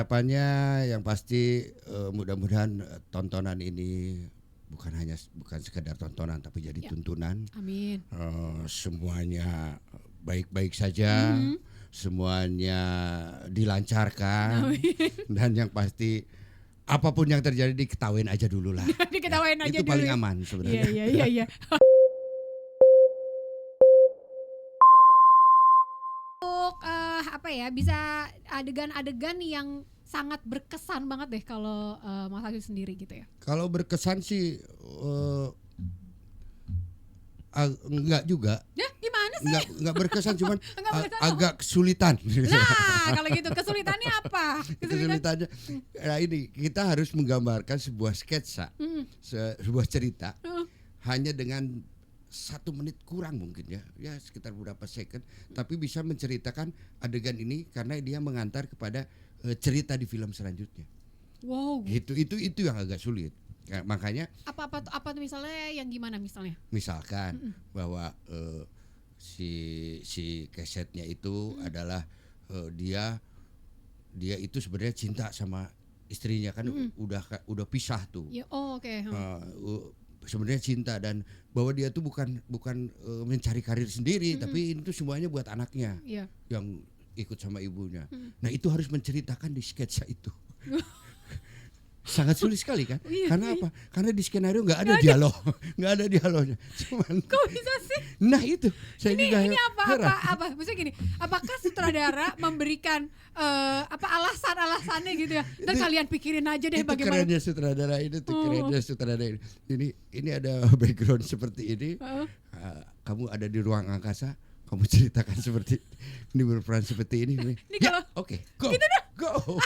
Harapannya yang pasti mudah-mudahan tontonan ini bukan sekedar tontonan tapi jadi Ya, tuntunan. amin. Semuanya baik-baik saja, Mhm. semuanya dilancarkan Amin. dan yang pasti apapun yang terjadi diketawain aja dulu lah. Ya, Diketawain aja itu dulu paling ya. aman Iya sebenarnya. iya iya iya. Untuk apa ya, bisa adegan-adegan yang sangat berkesan banget deh kalau Mas Aziz sendiri gitu ya. Kalau berkesan sih enggak juga. Ya, gimana sih? Enggak berkesan cuman Enggak berkesan apa? agak kesulitan. Nah, kalau gitu kesulitannya apa? Kesulitannya nah ini kita harus menggambarkan sebuah sketsa, Mhm. sebuah cerita Heeh. hanya dengan 1 menit kurang mungkin ya sekitar beberapa second, tapi bisa menceritakan adegan ini karena dia mengantar kepada cerita di film selanjutnya. Wow. Itu yang agak sulit. Ya, makanya Apa tuh misalnya yang gimana misalnya? misalkan Mhm. bahwa si kesetnya itu adalah dia itu sebenarnya cinta sama istrinya kan, udah pisah tuh. Ya, oh oke. Sebenarnya cinta dan bahwa dia tuh bukan mencari karir sendiri, tapi itu semuanya buat anaknya Iya. yang ikut sama ibunya. Nah itu harus menceritakan di sketsa itu. Sangat sulit sekali kan? Iya, Karena iya. apa? Karena di skenario nggak ada dialog, nggak ada dialognya. Cuman, Kok bisa sih? nah itu saya juga Ini heran. apa? Maksudnya gini, apakah sutradara memberikan alasan-alasannya gitu ya? Dan Itu- kalian pikirin aja deh Itu bagaimana. kerennya sutradara ini tuh, kerennya sutradara ini. Ini ada background seperti ini. Heeh. Kamu ada di ruang angkasa, kamu ceritakan seperti ini, berperan seperti ini. Ini Ya, kalau- oke, go, go.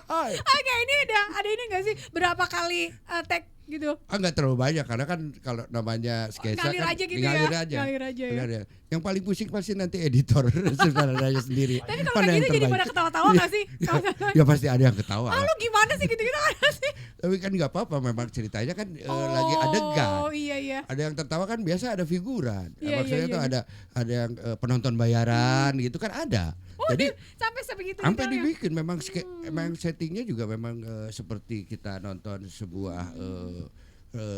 Hai. Oke, ini ada ini nggak sih berapa kali take gitu? Nggak terlalu banyak karena kan kalau namanya sketsa Ngalir kan aja gitu ngalir ya? aja. Ngalir aja ya? Ngalir. Yang paling pusing pasti nanti editor sutradaranya sendiri. Tapi kalau Mana kayak yang gitu jadi terbaik? pada ketawa-tawa nggak sih? Ya pasti ada yang ketawa. Ah, lu gimana sih gitu-gitu ada sih? Tapi kan nggak apa-apa, memang ceritanya kan lagi adegan. Oh iya iya. Ada yang tertawa kan biasa ada figuran. Iya, Maksudnya iya, tuh iya. ada yang penonton bayaran gitu kan ada. Oh, Jadi sampai sebegitu sampai detailnya? dibikin memang memang settingnya juga memang seperti kita nonton sebuah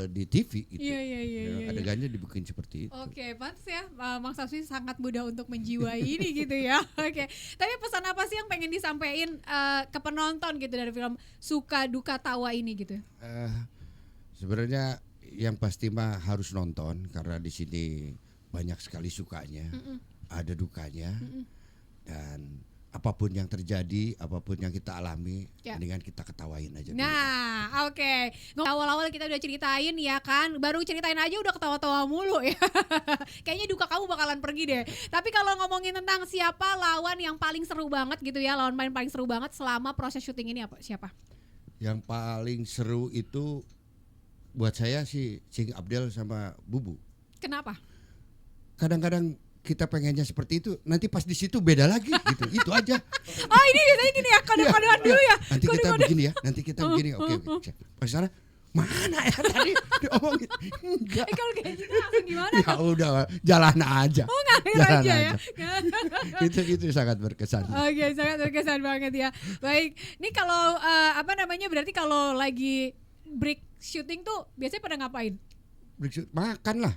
di TV gitu. Iya iya iya Ya, iya. adegannya dibikin seperti itu. Oke, pantas ya Mang Safsi sangat mudah untuk menjiwai ini gitu ya. Oke, tapi pesan apa sih yang pengen disampaikan ke penonton gitu dari film Suka Duka Tawa ini gitu? Eh, Sebenarnya yang pasti mah harus nonton karena di sini banyak sekali sukanya, ada dukanya, dan apapun yang terjadi, apapun yang kita alami, Ya. mendingan kita ketawain aja dulu. Nah, oke. Awal-awal kita udah ceritain ya kan, baru ceritain aja udah ketawa-tawa mulu ya. Kayaknya duka kamu bakalan pergi deh. Tapi kalau ngomongin tentang siapa lawan yang paling seru banget gitu ya, lawan main paling seru banget selama proses syuting ini apa? Siapa? Yang paling seru itu buat saya si Cing Abdel sama Bubu. Kenapa? Kadang-kadang kita pengennya seperti itu, nanti pas di situ beda lagi gitu. Itu aja. Oh ini biasanya gini ya, kode-kodean dulu ya. Nanti kita Kode-kode. begini ya, nanti kita begini. Oke. Pas sana mana ya tadi diomongin? Enggak. Kalau kayak gitu langsung gimana? Ya udah, jalan aja. Oh ngalir Jalan aja ya. Itu sangat berkesan. Oke, sangat berkesan banget ya. Baik, ini kalau berarti kalau lagi break syuting tuh biasanya pada ngapain? Makan lah.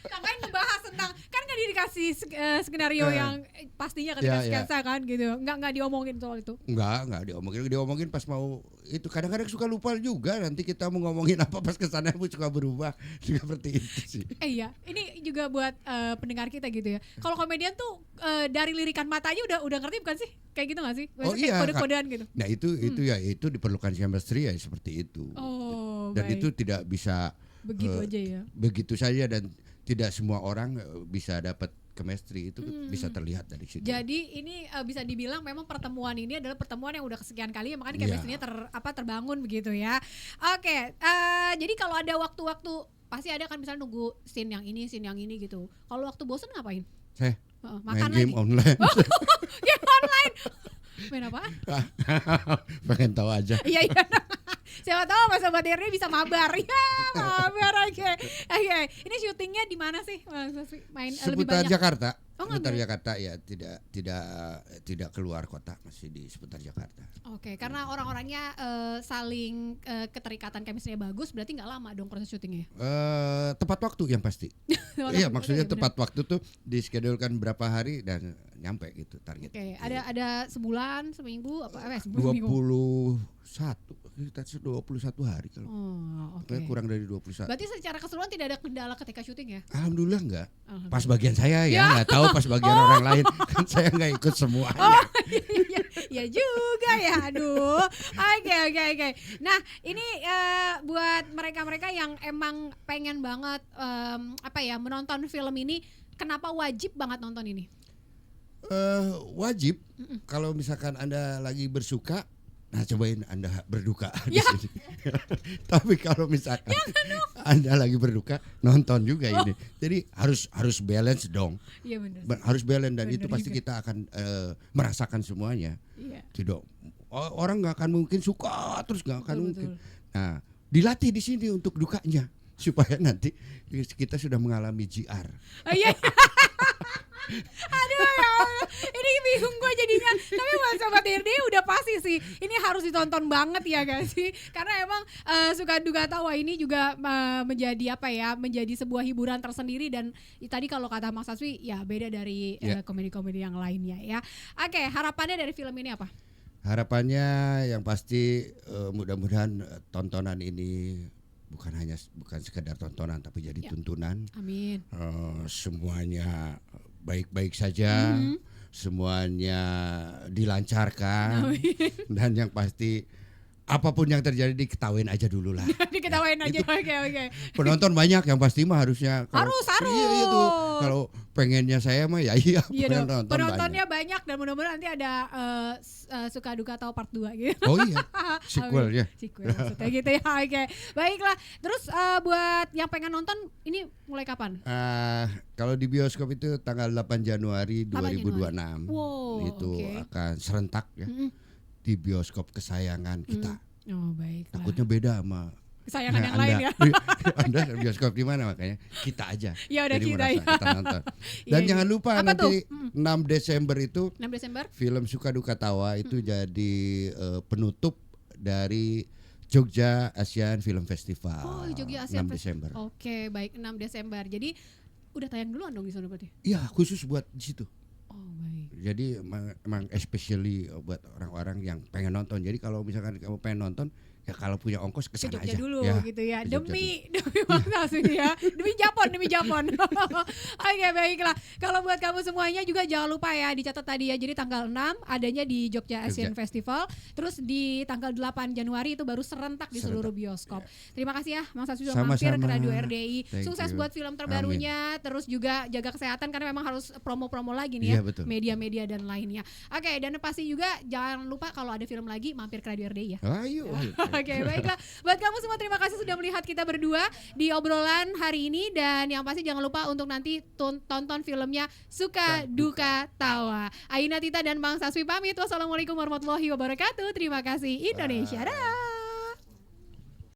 Ngapain ngebahas tentang kan dikasih skenario yang pastinya ketika Ya, ya. sketsa kan gitu. Enggak diomongin soal itu. Enggak diomongin pas mau itu kadang-kadang suka lupa juga nanti kita mau ngomongin apa pas kesana pun suka berubah seperti itu sih. Iya, ini juga buat pendengar kita gitu ya. Kalau komedian tuh dari lirikan mata aja udah ngerti bukan sih? Kayak gitu nggak sih? Oh Maksudnya iya, kayak kode-kodean gitu. Nah itu diperlukan chemistry ya seperti itu. Oh, Dan baik. itu tidak bisa Begitu eh, aja ya. begitu saja dan tidak semua orang bisa dapat chemistry itu bisa terlihat dari situ. Jadi ini bisa dibilang memang pertemuan ini adalah pertemuan yang udah kesekian kali ya, makanya Iya. chemistry-nya terbangun begitu ya. Oke, jadi kalau ada waktu-waktu pasti ada kan misalnya nunggu scene yang ini gitu. Kalau waktu bosen ngapain? Saya Makan main lagi. game online. Game online. Main apa? Pengen tahu aja. Iya. Siapa tahu Mas Sobat RD bisa mabar. Ya, mabar oke. Oke. Ini syutingnya di mana sih? Mas Safri? Main lebih Seputar banyak. Jakarta. Oh, seputar Jakarta ya, tidak keluar kota, masih di seputar Jakarta. Oke, karena orang-orangnya saling keterikatan chemistry bagus, berarti nggak lama dong proses syutingnya. Tepat waktu yang pasti. Iya, maksudnya tepat waktu tuh dischedulekan berapa hari dan nyampe gitu target. Oke, ada sebulan, seminggu apa? Seminggu. 21 hari kalau. Oke. Kurang dari 21. Berarti secara keseluruhan tidak ada kendala ketika syuting ya? Alhamdulillah enggak. Alhamdulillah. Pas bagian saya ya, nggak tahu pas bagian orang lain kan saya nggak ikut semuanya. Ya juga ya, aduh. Oke. Nah, ini buat mereka-mereka yang emang pengen banget menonton film ini, kenapa wajib banget nonton ini? Wajib. Kalau misalkan Anda lagi bersuka, nah cobain Anda berduka di Ya. sini. Tapi kalau misalkan Anda lagi berduka, nonton juga ini. Jadi harus balance dong. Iya benar. Harus balance dan Benar itu pasti juga. kita akan merasakan semuanya. Iya. Tidak, orang nggak akan mungkin suka terus nggak akan Betul, mungkin. betul. Nah, dilatih di sini untuk dukanya supaya nanti kita sudah mengalami GR. Iya. Aduh ya Allah, ini bingung gue jadinya. Tapi buat Sobat RD udah pasti sih, ini harus ditonton banget ya guys sih. Karena emang Suka Duka Tawa ini juga menjadi menjadi sebuah hiburan tersendiri. Dan tadi kalau kata Mas Aswi ya beda dari komedi-komedi yang lainnya ya. Oke, harapannya dari film ini apa? Harapannya yang pasti mudah-mudahan tontonan ini bukan sekedar tontonan tapi jadi tuntunan. Amin. Semuanya baik-baik saja, semuanya dilancarkan, dan yang pasti apapun yang terjadi diketawain aja dulu lah. Diketawain aja. Oke. Penonton banyak yang pasti mah harusnya. Harus. Iya itu. Kalau pengennya saya mah ya iya. Iya dong. Penonton Penontonnya banyak dan mudah-mudahan nanti ada Suka Duka Tawa part 2 gitu. Oh iya. Sequel ya. Sequel maksudnya gitu ya. Oke. Baiklah. Terus buat yang pengen nonton ini mulai kapan? Kalau di bioskop itu tanggal 8 Januari 2026. Wow, itu oke. akan serentak ya. Di bioskop kesayangan kita. Oh baiklah. Takutnya beda sama Kesayangan yang lain ya. Anda bioskop di mana, makanya kita aja. Ya udah Jadi kita merasa ya. kita nonton. Dan Iya, jangan iya. lupa Apa nanti tuh? 6 Desember itu 6 Desember? film Suka Duka Tawa itu jadi penutup dari Jogja Asian Film Festival. Oh, Jogja Asian 6 Desember. Oke, baik 6 Desember. Jadi udah tayang duluan dong di sana berarti. Iya, khusus buat di situ. Oh, baik. Jadi emang especially buat orang-orang yang pengen nonton. Jadi kalau misalkan kamu pengen nonton, ya kalau punya ongkos ke Ke sana Jogja aja. dulu Ya, gitu ya. ke Jogja Demi Mas Aswi ya. Demi Japon. Oke, baiklah. Kalau buat kamu semuanya juga jangan lupa ya dicatat tadi ya. Jadi tanggal 6 adanya di Jogja Asian Festival. Terus di tanggal 8 Januari itu baru serentak di seluruh bioskop. Terima kasih ya Mas Aswi sudah mampir ke Radio RDI. Thank Sukses you. buat film terbarunya. Terus juga jaga kesehatan karena memang harus promo-promo lagi nih ya. Iya, betul. Media-media dan lainnya. Oke, dan pasti juga jangan lupa kalau ada film lagi mampir ke Radio RDI ya. Ayo. Oke, baiklah. Buat kamu semua terima kasih sudah melihat kita berdua di obrolan hari ini. Dan yang pasti jangan lupa untuk nanti tonton filmnya Suka Duka Tawa. Aina Tita dan Bang Saswi pamit. Wassalamualaikum warahmatullahi wabarakatuh. Terima kasih Indonesia. Dah.